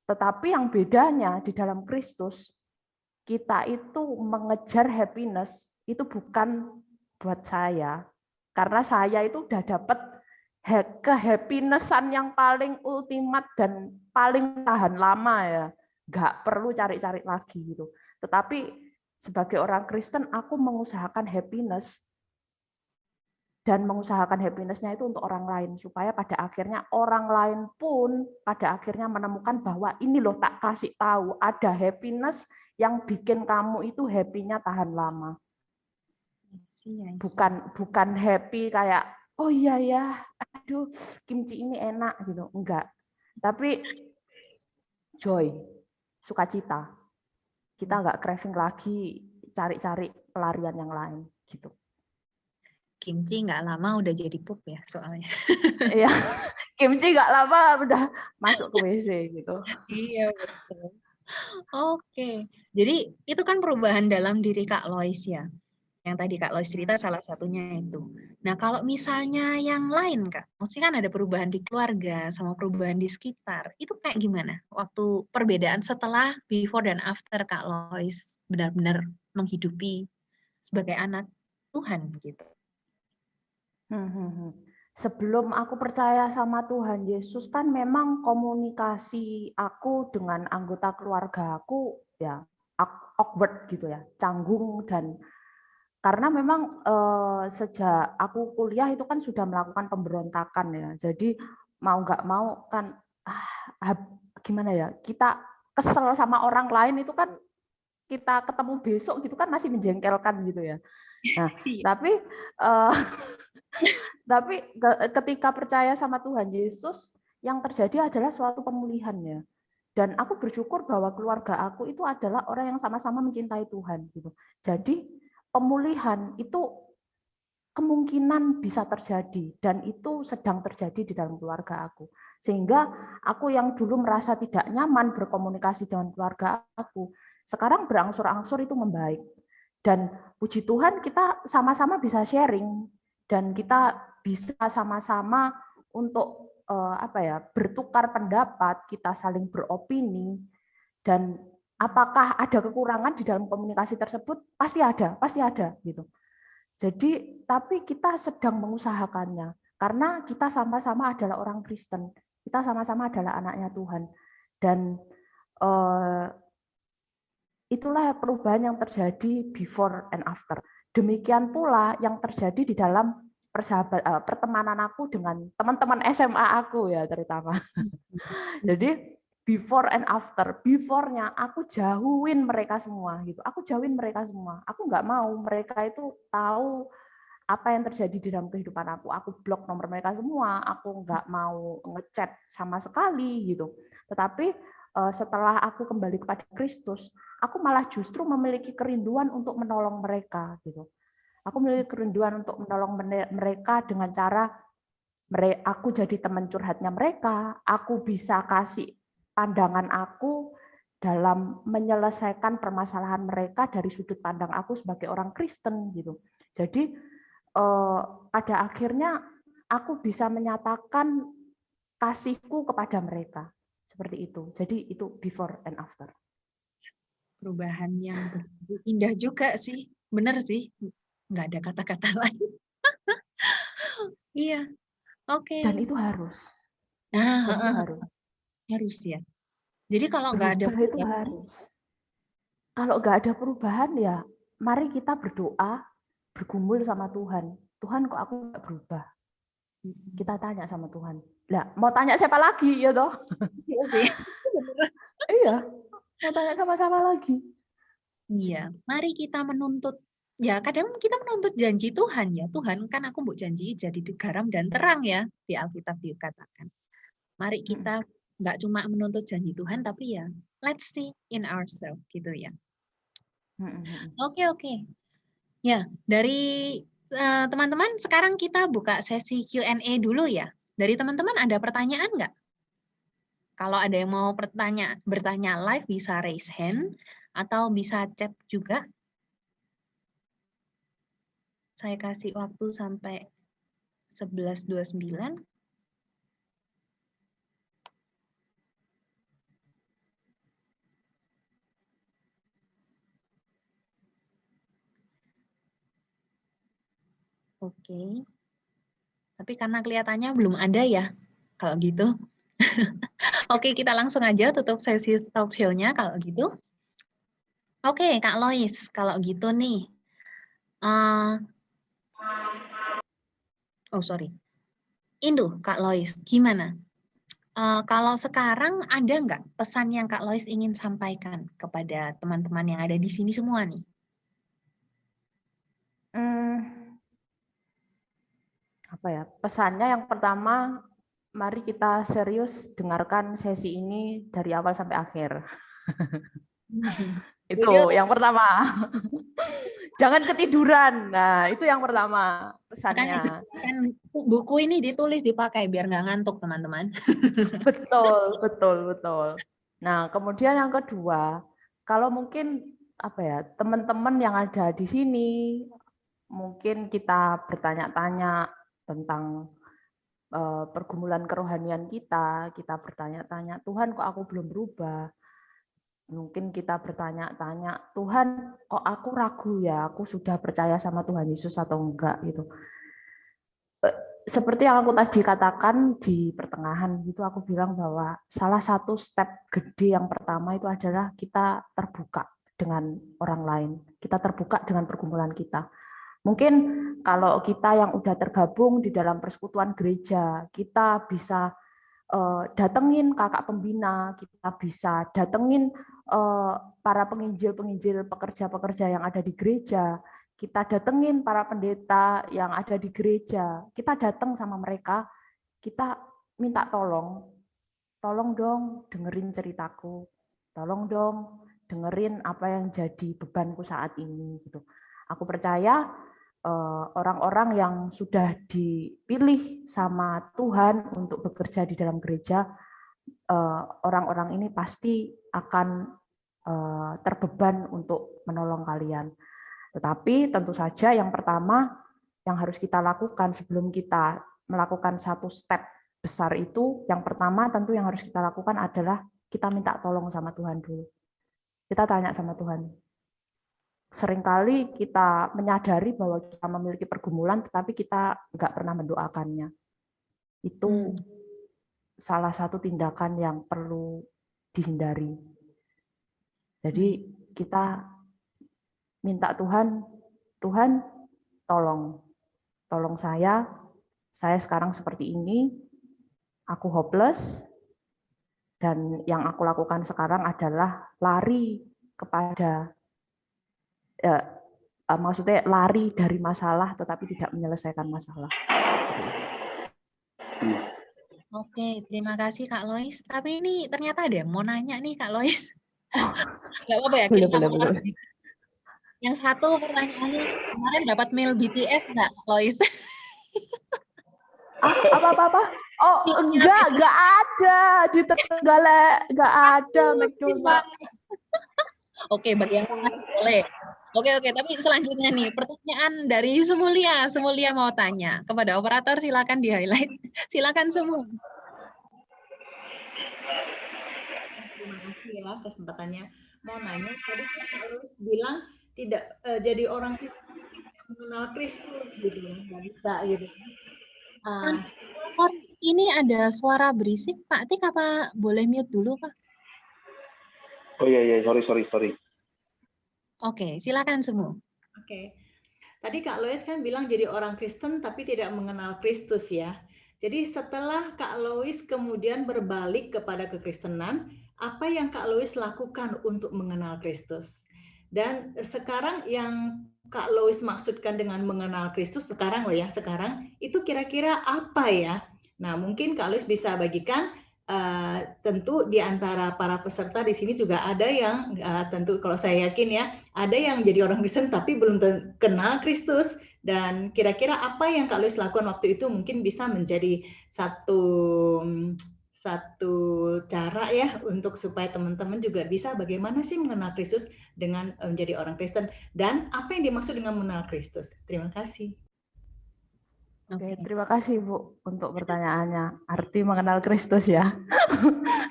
Tetapi yang bedanya di dalam Kristus, kita itu mengejar happiness itu bukan buat saya. Karena saya itu udah dapat kehappinessan yang paling ultimat dan paling tahan lama ya. Nggak perlu cari-cari lagi gitu. Tetapi sebagai orang Kristen, aku mengusahakan happiness dan mengusahakan happiness-nya itu untuk orang lain supaya pada akhirnya orang lain pun pada akhirnya menemukan bahwa ini loh tak kasih tahu ada happiness yang bikin kamu itu happy-nya tahan lama. Bukan happy kayak oh iya ya, aduh kimchi ini enak gitu, enggak. Tapi joy, sukacita. Kita enggak craving lagi cari-cari pelarian yang lain gitu. Kimchi nggak lama udah jadi pup ya soalnya. Iya, kimchi nggak lama udah masuk ke WC gitu. Iya betul. Oke, jadi itu kan perubahan dalam diri Kak Lois ya. Yang tadi Kak Lois cerita salah satunya itu. Nah kalau misalnya yang lain Kak, maksudnya kan ada perubahan di keluarga sama perubahan di sekitar. Itu kayak gimana? Waktu perbedaan setelah before dan after Kak Lois benar-benar menghidupi sebagai anak Tuhan gitu. Sebelum aku percaya sama Tuhan Yesus kan memang komunikasi aku dengan anggota keluarga aku ya awkward gitu ya, canggung dan karena memang sejak aku kuliah itu kan sudah melakukan pemberontakan ya. Jadi mau nggak mau kan gimana ya, kita kesel sama orang lain itu kan kita ketemu besok gitu kan masih menjengkelkan gitu ya. Nah, tapi ketika percaya sama Tuhan Yesus, yang terjadi adalah suatu pemulihan ya. Dan aku bersyukur bahwa keluarga aku itu adalah orang yang sama-sama mencintai Tuhan gitu. Jadi pemulihan itu kemungkinan bisa terjadi, dan itu sedang terjadi di dalam keluarga aku. Sehingga aku yang dulu merasa tidak nyaman berkomunikasi dengan keluarga aku, sekarang berangsur-angsur itu membaik. Dan puji Tuhan kita sama-sama bisa sharing, dan kita bisa sama-sama untuk bertukar pendapat, kita saling beropini, dan apakah ada kekurangan di dalam komunikasi tersebut? Pasti ada gitu. Jadi, tapi kita sedang mengusahakannya, karena kita sama-sama adalah orang Kristen, kita sama-sama adalah anaknya Tuhan, dan itulah perubahan yang terjadi before and after. Demikian pula yang terjadi di dalam pertemanan aku dengan teman-teman SMA aku ya terutama. Jadi before and after. Before-nya aku jauhin mereka semua gitu. Aku jauhin mereka semua. Aku nggak mau mereka itu tahu apa yang terjadi di dalam kehidupan aku. Aku blok nomor mereka semua. Aku nggak mau ngechat sama sekali gitu. Tetapi setelah aku kembali kepada Kristus, aku malah justru memiliki kerinduan untuk menolong mereka gitu. Aku memiliki kerinduan untuk menolong mereka dengan cara aku jadi teman curhatnya mereka, aku bisa kasih pandangan aku dalam menyelesaikan permasalahan mereka dari sudut pandang aku sebagai orang Kristen gitu. Jadi pada akhirnya aku bisa menyatakan kasihku kepada mereka seperti itu. Jadi itu before and after. Perubahan yang begitu indah juga sih, bener sih, nggak ada kata-kata lain. Iya, oke. Dan itu harus. Nah, Dan itu harus. harus ya. Jadi kalau nggak ada Berubah itu perubahan, harus. Kalau nggak ada perubahan ya, mari kita berdoa, bergumul sama Tuhan. Tuhan kok aku nggak berubah? Kita tanya sama Tuhan. Lah, mau tanya siapa lagi ya toh? iya sih. Iya, mau tanya sama siapa lagi? Iya, mari kita menuntut. Ya, kadang kita menuntut janji Tuhan ya. Tuhan kan aku mau janji jadi garam dan terang ya, di Alkitab dikatakan. Mari kita nggak cuma menuntut janji Tuhan, tapi ya let's see in ourselves gitu ya. Oke, oke. Ya, dari teman-teman sekarang kita buka sesi Q&A dulu ya. Dari teman-teman ada pertanyaan nggak? Kalau ada yang mau bertanya live bisa raise hand atau bisa chat juga. Saya kasih waktu sampai 11.29. Oke. Tapi karena kelihatannya belum ada ya, kalau gitu. Oke, kita langsung aja tutup sesi talk show-nya kalau gitu. Oke, Kak Lois, kalau gitu nih. Sorry. Indu, Kak Lois, gimana? Kalau sekarang ada nggak pesan yang Kak Lois ingin sampaikan kepada teman-teman yang ada di sini semua nih? Apa ya? Pesannya yang pertama, mari kita serius dengarkan sesi ini dari awal sampai akhir. Itu yang pertama. Jangan ketiduran. Nah, itu yang pertama pesannya. Kan buku ini ditulis dipakai biar nggak ngantuk teman-teman. Betul, betul, betul. Nah, kemudian yang kedua, kalau mungkin teman-teman yang ada di sini, mungkin kita bertanya-tanya tentang pergumulan kerohanian kita bertanya-tanya, Tuhan kok aku belum berubah? Mungkin kita bertanya-tanya, Tuhan kok aku ragu ya, aku sudah percaya sama Tuhan Yesus atau enggak gitu. Seperti yang aku tadi katakan di pertengahan itu aku bilang bahwa salah satu step gede yang pertama itu adalah kita terbuka dengan orang lain, kita terbuka dengan pergumulan kita. Mungkin kalau kita yang udah tergabung di dalam persekutuan gereja, kita bisa datengin kakak pembina, kita bisa datengin para penginjil-penginjil, pekerja-pekerja yang ada di gereja, kita datengin para pendeta yang ada di gereja, kita datang sama mereka, kita minta tolong dong dengerin ceritaku, tolong dong dengerin apa yang jadi bebanku saat ini gitu. Aku percaya orang-orang yang sudah dipilih sama Tuhan untuk bekerja di dalam gereja, orang-orang ini pasti akan terbeban untuk menolong kalian. Tetapi tentu saja yang pertama yang harus kita lakukan sebelum kita melakukan satu step besar itu, yang pertama tentu yang harus kita lakukan adalah kita minta tolong sama Tuhan dulu. Kita tanya sama Tuhan. Seringkali kita menyadari bahwa kita memiliki pergumulan, tetapi kita nggak pernah mendoakannya. Itu salah satu tindakan yang perlu dihindari. Jadi kita minta Tuhan, Tuhan tolong saya sekarang seperti ini, aku hopeless, dan yang aku lakukan sekarang adalah lari kepada maksudnya lari dari masalah tetapi tidak menyelesaikan masalah. Oke, terima kasih Kak Lois. Tapi ini ternyata ada yang mau nanya nih Kak Lois. Nggak apa-apa ya, kita Boleh. Yang satu pertanyaannya, kemarin dapat mail BTS nggak Kak Lois? Apa? Oh, enggak ada di Trenggalek, enggak ada McDonald's. Oke, bagi yang masih boleh. Oke, tapi selanjutnya nih, pertanyaan dari Semulia. Semulia mau tanya kepada operator, silakan di-highlight. Silakan semua. Terima kasih ya kesempatannya. Mau nanya, tadi kan Kak Lois bilang tidak jadi orang Kristen tidak mengenal Kristus gitu, nggak bisa gitu. Ini ada suara berisik, Pak Tik, apa boleh mute dulu, Pak? Oh iya, sorry. Oke, silakan semua. Oke. Tadi Kak Lois kan bilang jadi orang Kristen tapi tidak mengenal Kristus ya. Jadi setelah Kak Lois kemudian berbalik kepada kekristenan, apa yang Kak Lois lakukan untuk mengenal Kristus? Dan sekarang yang Kak Lois maksudkan dengan mengenal Kristus sekarang itu kira-kira apa ya? Nah, mungkin Kak Lois bisa bagikan. Tentu di antara para peserta di sini juga ada yang tentu kalau saya yakin ya, ada yang menjadi orang Kristen tapi belum kenal Kristus. Dan kira-kira apa yang Kak Lois lakukan waktu itu mungkin bisa menjadi satu cara ya untuk supaya teman-teman juga bisa bagaimana sih mengenal Kristus dengan menjadi orang Kristen, dan apa yang dimaksud dengan mengenal Kristus. Terima kasih. Oke, terima kasih Bu untuk pertanyaannya. Arti mengenal Kristus ya.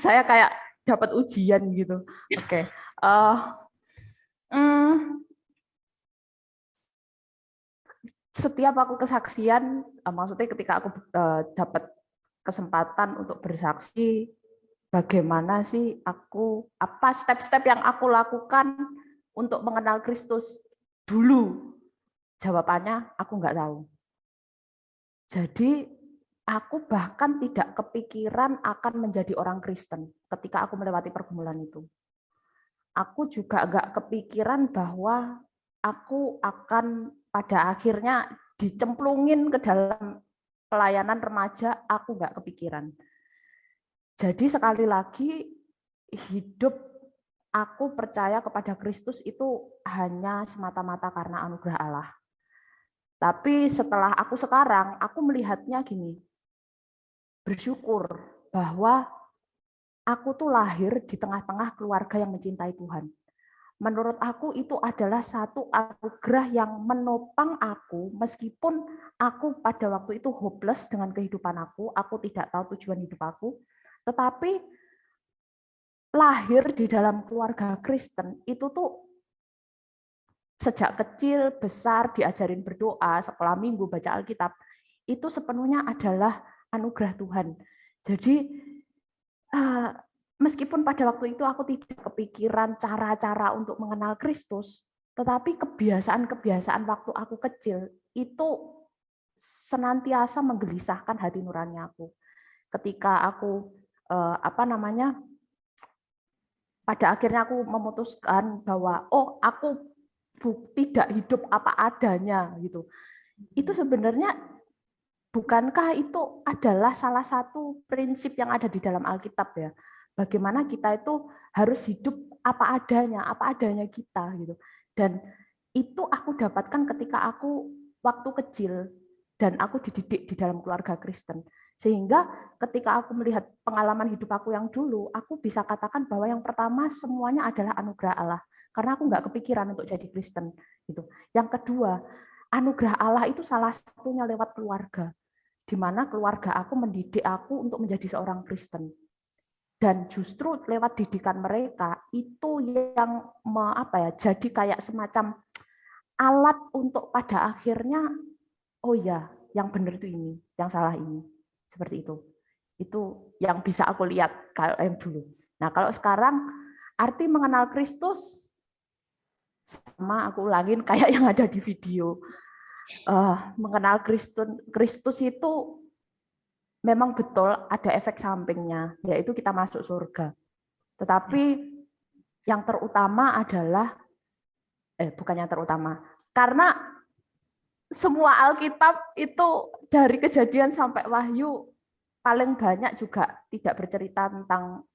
Saya kayak dapat ujian gitu. Oke. Setiap aku kesaksian, maksudnya ketika aku dapat kesempatan untuk bersaksi, bagaimana sih apa step-step yang aku lakukan untuk mengenal Kristus dulu? Jawabannya aku nggak tahu. Jadi aku bahkan tidak kepikiran akan menjadi orang Kristen ketika aku melewati pergumulan itu. Aku juga nggak kepikiran bahwa aku akan pada akhirnya dicemplungin ke dalam pelayanan remaja, aku nggak kepikiran. Jadi sekali lagi, hidup aku percaya kepada Kristus itu hanya semata-mata karena anugerah Allah. Tapi setelah sekarang, aku melihatnya gini, bersyukur bahwa aku tuh lahir di tengah-tengah keluarga yang mencintai Tuhan. Menurut aku itu adalah satu anugerah yang menopang aku, meskipun aku pada waktu itu hopeless dengan kehidupan aku tidak tahu tujuan hidup aku, tetapi lahir di dalam keluarga Kristen itu tuh sejak kecil, besar, diajarin berdoa, sekolah minggu, baca Alkitab, itu sepenuhnya adalah anugerah Tuhan. Jadi, meskipun pada waktu itu aku tidak kepikiran cara-cara untuk mengenal Kristus, tetapi kebiasaan-kebiasaan waktu aku kecil, itu senantiasa menggelisahkan hati nurani aku. Ketika aku, pada akhirnya aku memutuskan bahwa, aku tidak hidup apa adanya gitu. Itu sebenarnya bukankah itu adalah salah satu prinsip yang ada di dalam Alkitab ya? Bagaimana kita itu harus hidup apa adanya kita gitu. Dan itu aku dapatkan ketika aku waktu kecil dan aku dididik di dalam keluarga Kristen. Sehingga ketika aku melihat pengalaman hidup aku yang dulu, aku bisa katakan bahwa yang pertama semuanya adalah anugerah Allah. Karena aku nggak kepikiran untuk jadi Kristen. Gitu. Yang kedua, anugerah Allah itu salah satunya lewat keluarga. Di mana keluarga aku mendidik aku untuk menjadi seorang Kristen. Dan justru lewat didikan mereka itu yang jadi kayak semacam alat untuk pada akhirnya, oh ya, yang benar itu ini, yang salah ini. Seperti itu. Itu yang bisa aku lihat kalau yang dulu. Nah, kalau sekarang arti mengenal Kristus sama aku ulangin kayak yang ada di video. Mengenal Kristus itu memang betul ada efek sampingnya, yaitu kita masuk surga. Tetapi yang terutama adalah bukan yang terutama. Karena semua Alkitab itu dari Kejadian sampai Wahyu paling banyak juga tidak bercerita tentang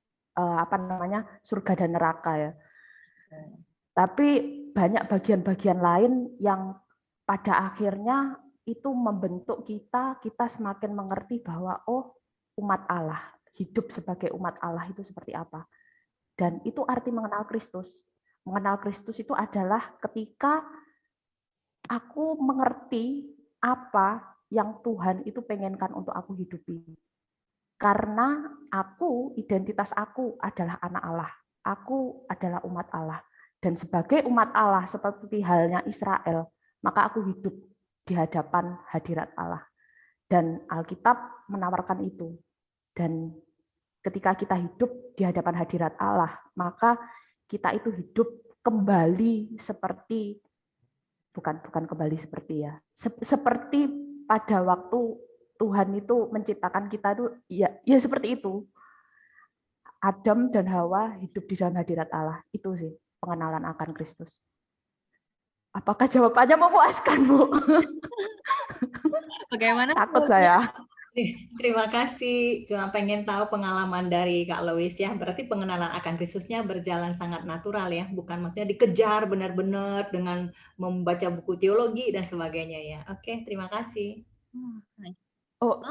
surga dan neraka ya. Tapi banyak bagian-bagian lain yang pada akhirnya itu membentuk kita semakin mengerti bahwa umat Allah, hidup sebagai umat Allah itu seperti apa. Dan itu arti mengenal Kristus. Mengenal Kristus itu adalah ketika aku mengerti apa yang Tuhan itu pengenkan untuk aku hidupi. Karena identitas aku adalah anak Allah. Aku adalah umat Allah. Dan sebagai umat Allah, seperti halnya Israel, maka aku hidup di hadapan hadirat Allah. Dan Alkitab menawarkan itu. Dan ketika kita hidup di hadapan hadirat Allah, maka kita itu hidup kembali seperti bukan kembali seperti ya. Seperti pada waktu Tuhan itu menciptakan kita itu ya seperti itu. Adam dan Hawa hidup di dalam hadirat Allah. Itu sih pengenalan akan Kristus. Apakah jawabannya memuaskan, Bu? Bagaimana? Takut saya. Terima kasih. Cuma pengen tahu pengalaman dari Kak Lois ya. Berarti pengenalan akan Kristusnya berjalan sangat natural ya. Bukan maksudnya dikejar benar-benar dengan membaca buku teologi dan sebagainya ya. Oke, terima kasih.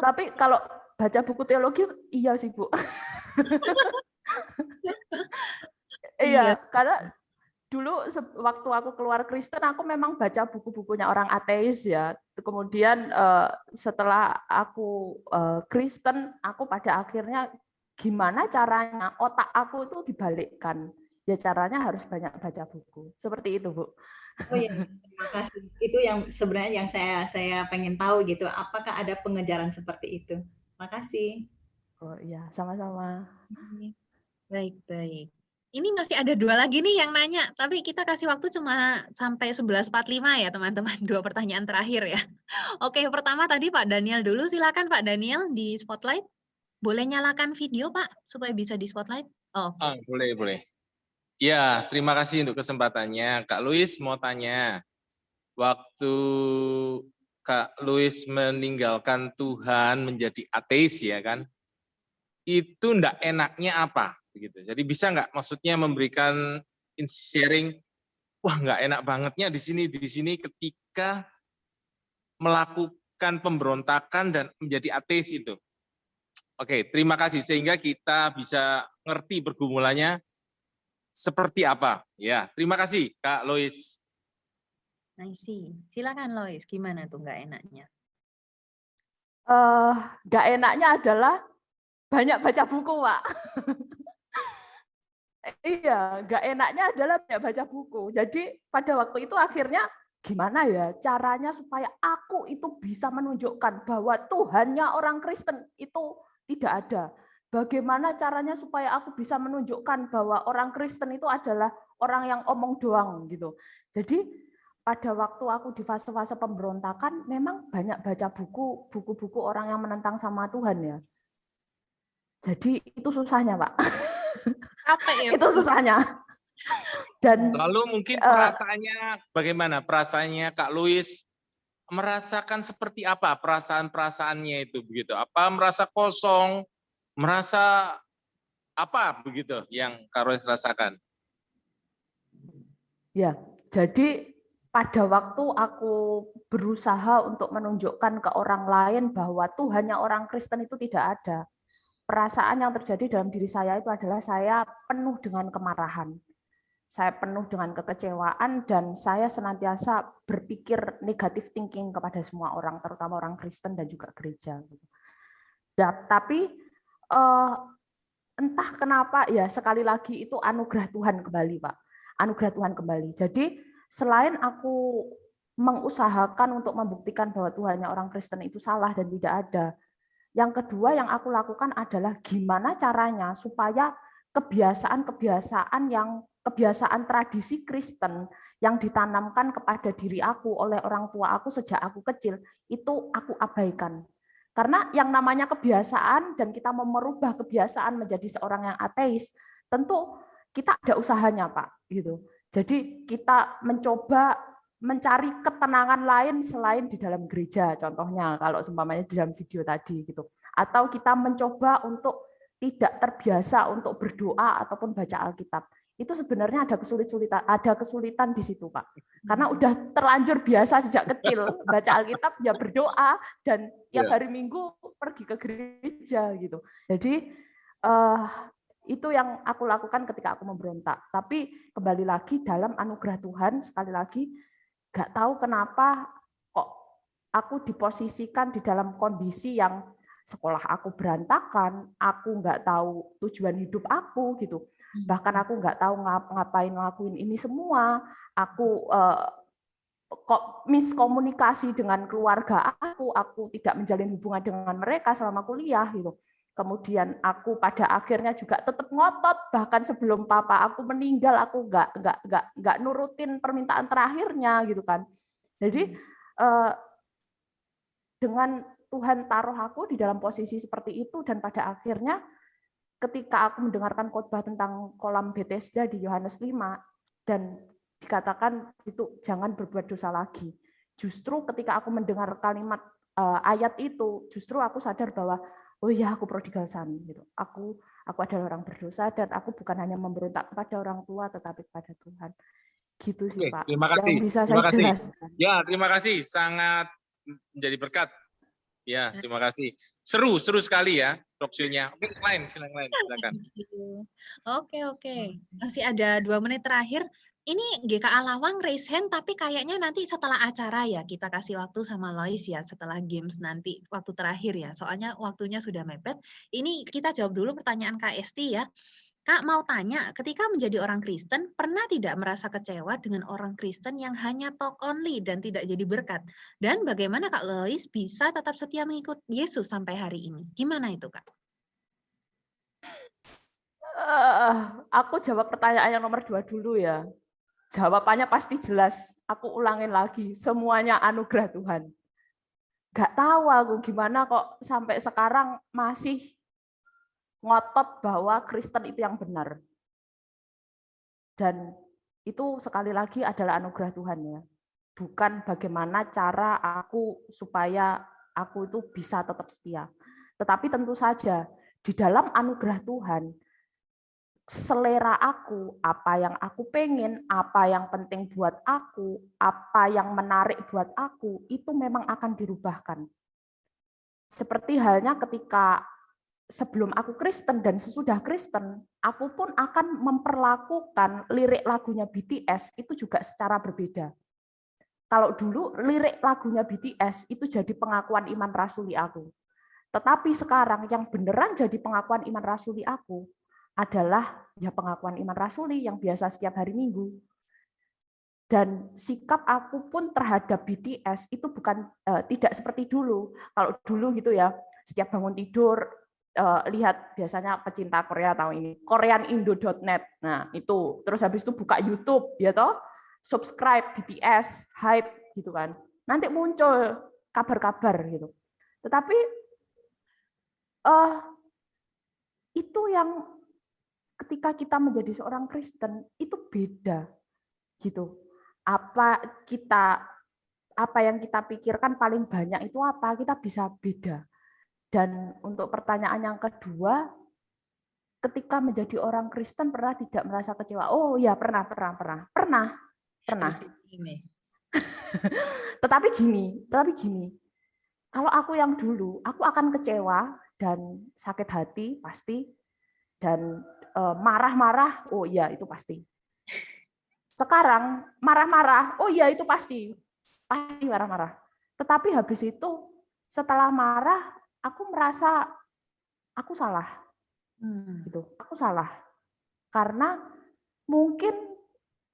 Tapi kalau baca buku teologi, iya sih, Bu. Iya, karena dulu waktu aku keluar Kristen, aku memang baca buku-bukunya orang ateis ya. Kemudian setelah aku Kristen, aku pada akhirnya gimana caranya otak aku itu dibalikkan. Ya caranya harus banyak baca buku. Seperti itu, Bu. Oh iya, terima kasih. Itu yang sebenarnya yang saya pengen tahu gitu. Apakah ada pengejaran seperti itu? Terima kasih. Oh iya, sama-sama. Baik. Ini masih ada 2 lagi nih yang nanya, tapi kita kasih waktu cuma sampai 11.45 ya teman-teman, 2 pertanyaan terakhir ya. Oke, pertama tadi Pak Daniel dulu, silakan Pak Daniel di spotlight. Boleh nyalakan video Pak, supaya bisa di spotlight? Boleh. Ya, terima kasih untuk kesempatannya. Kak Lois mau tanya, waktu Kak Lois meninggalkan Tuhan menjadi ateis ya kan, itu ndak enaknya apa? Begitu. Jadi bisa nggak maksudnya memberikan sharing, wah nggak enak bangetnya di sini ketika melakukan pemberontakan dan menjadi ateis itu. Oke, terima kasih sehingga kita bisa ngerti pergumulannya seperti apa. Ya, terima kasih Kak Lois. I see. Silakan Lois, gimana tuh nggak enaknya? Nggak enaknya adalah banyak baca buku, Pak. Iya, nggak enaknya adalah banyak baca buku. Jadi pada waktu itu akhirnya gimana ya caranya supaya aku itu bisa menunjukkan bahwa Tuhannya orang Kristen itu tidak ada. Bagaimana caranya supaya aku bisa menunjukkan bahwa orang Kristen itu adalah orang yang omong doang gitu. Jadi pada waktu aku di fase-fase pemberontakan memang banyak baca buku-buku orang yang menentang sama Tuhan ya. Jadi itu susahnya, Pak. Apa ya? Itu susahnya. Dan lalu mungkin perasaannya bagaimana? Perasaannya Kak Lois merasakan seperti apa perasaan-perasaannya itu begitu? Apa merasa kosong, merasa apa begitu yang Kak Lois rasakan? Ya, jadi pada waktu aku berusaha untuk menunjukkan ke orang lain bahwa Tuhannya orang Kristen itu tidak ada, perasaan yang terjadi dalam diri saya itu adalah saya penuh dengan kemarahan. Saya penuh dengan kekecewaan dan saya senantiasa berpikir negatif thinking kepada semua orang, terutama orang Kristen dan juga gereja. Tapi entah kenapa ya sekali lagi itu anugerah Tuhan kembali, Pak. Anugerah Tuhan kembali. Jadi selain aku mengusahakan untuk membuktikan bahwa Tuhannya orang Kristen itu salah dan tidak ada, yang kedua yang aku lakukan adalah gimana caranya supaya kebiasaan tradisi Kristen yang ditanamkan kepada diri aku oleh orang tua aku sejak aku kecil itu aku abaikan. Karena yang namanya kebiasaan dan kita mau merubah kebiasaan menjadi seorang yang ateis, tentu kita ada usahanya, Pak, gitu. Jadi kita mencoba mencari ketenangan lain selain di dalam gereja, contohnya kalau seumpamanya di dalam video tadi gitu. Atau kita mencoba untuk tidak terbiasa untuk berdoa ataupun baca Alkitab. Itu sebenarnya ada kesulitan di situ, Pak. Karena udah terlanjur biasa sejak kecil baca Alkitab ya berdoa dan tiap hari Minggu pergi ke gereja gitu. Jadi itu yang aku lakukan ketika aku memberontak. Tapi kembali lagi dalam anugerah Tuhan, sekali lagi nggak tahu kenapa kok aku diposisikan di dalam kondisi yang sekolah aku berantakan, aku nggak tahu tujuan hidup aku gitu. Bahkan aku nggak tahu ngapain ngelakuin ini semua. Aku kok miskomunikasi dengan keluarga aku tidak menjalin hubungan dengan mereka selama kuliah gitu. Kemudian aku pada akhirnya juga tetap ngotot, bahkan sebelum papa aku meninggal aku nggak nurutin permintaan terakhirnya gitu kan. Jadi dengan Tuhan taruh aku di dalam posisi seperti itu dan pada akhirnya ketika aku mendengarkan khotbah tentang kolam Bethesda di Yohanes 5 dan dikatakan itu jangan berbuat dosa lagi. Justru ketika aku mendengar kalimat ayat itu, justru aku sadar bahwa oh ya aku prodigal son gitu. Aku adalah orang berdosa dan aku bukan hanya memberontak kepada orang tua tetapi kepada Tuhan. Gitu sih, Pak. Terima kasih. Yang bisa saya jelaskan. Ya, terima kasih. Sangat menjadi berkat. Ya, terima kasih. Seru sekali ya talkshow-nya. Oke, silakan. Oke. Masih ada 2 menit terakhir. Ini GKA Lawang raise hand, tapi kayaknya nanti setelah acara ya, kita kasih waktu sama Lois ya, setelah games nanti, waktu terakhir ya, soalnya waktunya sudah mepet. Ini kita jawab dulu pertanyaan Kak Esti ya. Kak mau tanya, ketika menjadi orang Kristen, pernah tidak merasa kecewa dengan orang Kristen yang hanya talk only dan tidak jadi berkat? Dan bagaimana Kak Lois bisa tetap setia mengikut Yesus sampai hari ini? Gimana itu, Kak? Aku jawab pertanyaan yang nomor 2 dulu ya. Jawabannya pasti jelas. Aku ulangin lagi, semuanya anugerah Tuhan. Gak tahu aku gimana kok sampai sekarang masih ngotot bahwa Kristen itu yang benar. Dan itu sekali lagi adalah anugerah Tuhan ya. Bukan bagaimana cara aku supaya aku itu bisa tetap setia. Tetapi tentu saja di dalam anugerah Tuhan, selera aku, apa yang aku pengen, apa yang penting buat aku, apa yang menarik buat aku, itu memang akan dirubahkan. Seperti halnya ketika sebelum aku Kristen dan sesudah Kristen, aku pun akan memperlakukan lirik lagunya BTS itu juga secara berbeda. Kalau dulu lirik lagunya BTS itu jadi pengakuan iman rasuli aku. Tetapi sekarang yang beneran jadi pengakuan iman rasuli aku adalah ya pengakuan iman rasuli yang biasa setiap hari Minggu. Dan sikap aku pun terhadap BTS itu bukan tidak seperti dulu. Kalau dulu gitu ya, setiap bangun tidur lihat biasanya pecinta Korea tahu ini, koreanindo.net. Nah, itu. Terus habis itu buka YouTube ya toh, subscribe BTS, hype gitu kan. Nanti muncul kabar-kabar gitu. Tetapi itu yang ketika kita menjadi seorang Kristen itu beda gitu. Apa yang kita pikirkan paling banyak itu apa, kita bisa beda. Dan untuk pertanyaan yang kedua, ketika menjadi orang Kristen pernah tidak merasa kecewa? Oh ya pernah. Tetapi gini, kalau aku yang dulu, aku akan kecewa dan sakit hati pasti, dan marah-marah, oh iya itu pasti. Sekarang marah-marah, oh iya itu pasti marah-marah. Tetapi habis itu setelah marah, aku merasa aku salah, gitu. Aku salah karena mungkin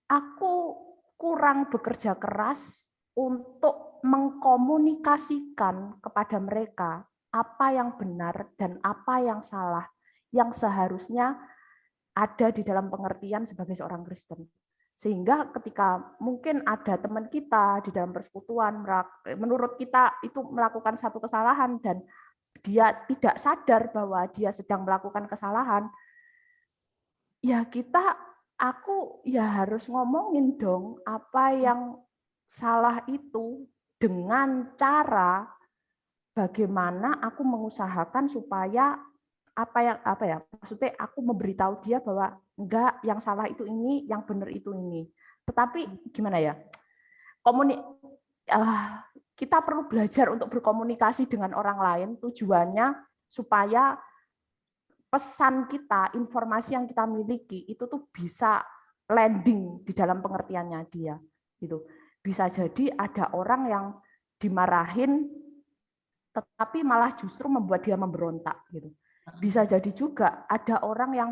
aku kurang bekerja keras untuk mengkomunikasikan kepada mereka apa yang benar dan apa yang salah, yang seharusnya ada di dalam pengertian sebagai seorang Kristen. Sehingga ketika mungkin ada teman kita di dalam persekutuan, menurut kita itu melakukan satu kesalahan dan dia tidak sadar bahwa dia sedang melakukan kesalahan, ya aku ya harus ngomongin dong apa yang salah itu dengan cara bagaimana aku mengusahakan supaya maksudnya aku memberitahu dia bahwa enggak, yang salah itu ini, yang benar itu ini. Tetapi gimana ya, kita perlu belajar untuk berkomunikasi dengan orang lain, tujuannya supaya pesan kita, informasi yang kita miliki itu tuh bisa landing di dalam pengertiannya dia, gitu. Bisa jadi ada orang yang dimarahin tetapi malah justru membuat dia memberontak, gitu. Bisa jadi juga ada orang yang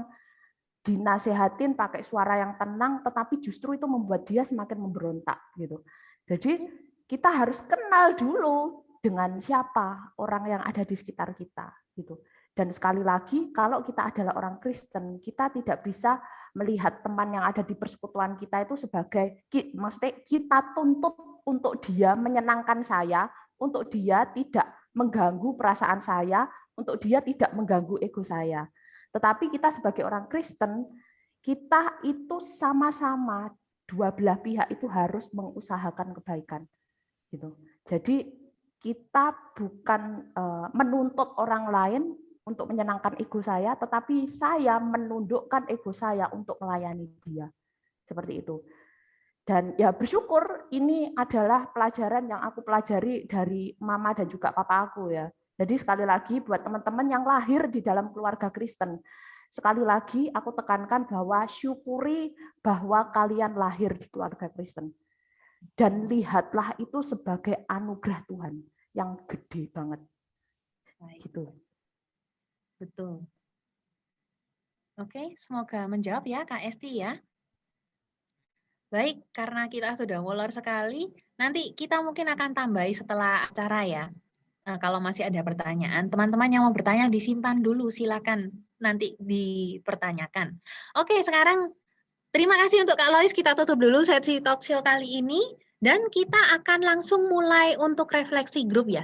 dinasehatin pakai suara yang tenang, tetapi justru itu membuat dia semakin memberontak, gitu. Jadi kita harus kenal dulu dengan siapa orang yang ada di sekitar kita, gitu. Dan sekali lagi, kalau kita adalah orang Kristen, kita tidak bisa melihat teman yang ada di persekutuan kita itu sebagai, maksudnya kita tuntut untuk dia menyenangkan saya, untuk dia tidak mengganggu perasaan saya, untuk dia tidak mengganggu ego saya. Tetapi kita sebagai orang Kristen, kita itu sama-sama dua belah pihak itu harus mengusahakan kebaikan. Gitu. Jadi kita bukan menuntut orang lain untuk menyenangkan ego saya, tetapi saya menundukkan ego saya untuk melayani dia. Seperti itu. Dan ya bersyukur ini adalah pelajaran yang aku pelajari dari mama dan juga papa aku ya. Jadi sekali lagi buat teman-teman yang lahir di dalam keluarga Kristen, sekali lagi aku tekankan bahwa syukuri bahwa kalian lahir di keluarga Kristen. Dan lihatlah itu sebagai anugerah Tuhan yang gede banget. Gitu. Betul. Oke, semoga menjawab ya Kak Esti ya. Baik, karena kita sudah molor sekali, nanti kita mungkin akan tambahi setelah acara ya. Nah, kalau masih ada pertanyaan, teman-teman yang mau bertanya disimpan dulu, silakan nanti dipertanyakan. Oke, sekarang terima kasih untuk Kak Lois, kita tutup dulu sesi talk show kali ini, dan kita akan langsung mulai untuk refleksi grup ya.